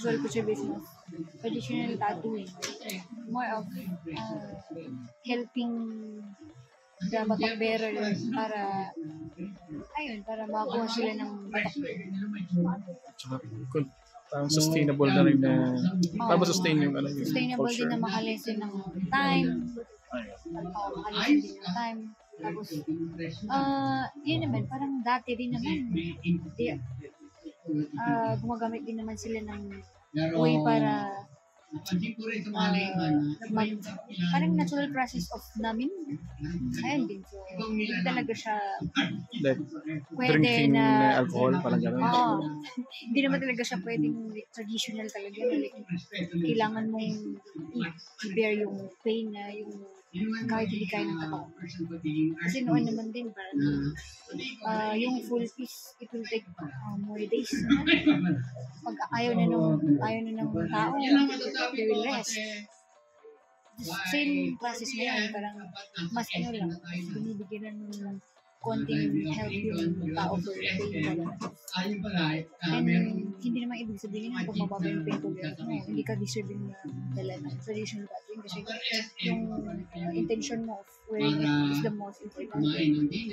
visual preservation of traditional tattooing. More of helping the batok bearer para makakuha sila ng batok. Tsaka, parang sustainable na rin na sustain yung sustainable culture. Din na makalesen ng time. Makalesen din ng time. Tapos, yun naman, parang dati din naman, gumagamit din naman sila ng way para parang natural process of numbing. Ayun din. So, hindi talaga siya pwede drinking na alcohol, parang gano'n. Hindi naman talaga siya pwedeng traditional talaga. Like, kailangan mong i-bear yung pain na yung kahit hindi kaya ng katawan. Kasi noon naman din, parang yung full piece, it will take more days. Pag ayaw na ng tao, they will rest. Same process na yan, parang mas lang, binibigyan ng konting help yung tao for pain tolerance. And hindi naman ibig sabihin na pag mababa yung pain tolerance mo, hindi ka deserving na dala ng traditional tattooing kasi yung intention mo of wearing it is the most important.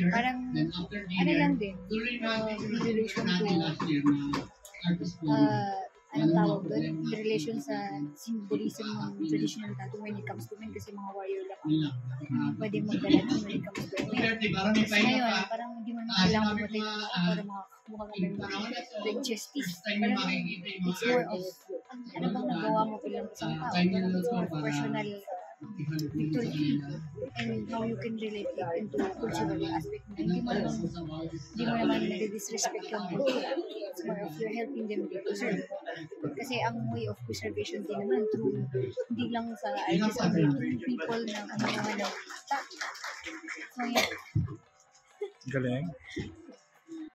Parang, lang din, in relation to anong tawag doon? In relation sa symbolism ng traditional tattoo when it comes to men kasi mga warrior lang pwede magdala nun when it comes to men. Kasi ngayon, parang hindi mo naman kailangan pumatay ng para makakuha ka ng big justice. Parang it's more of ano bang nagawa mo bilang isang tao. Parang it's more of personal victory and how you can relate it into cultural aspect na hindi mo naman nag-disrespect yung culture. It's more of you're helping them to preserve. Kasi ang way of preservation din naman through hindi lang sa artists and through people na kumuha ng so yeah. Galing.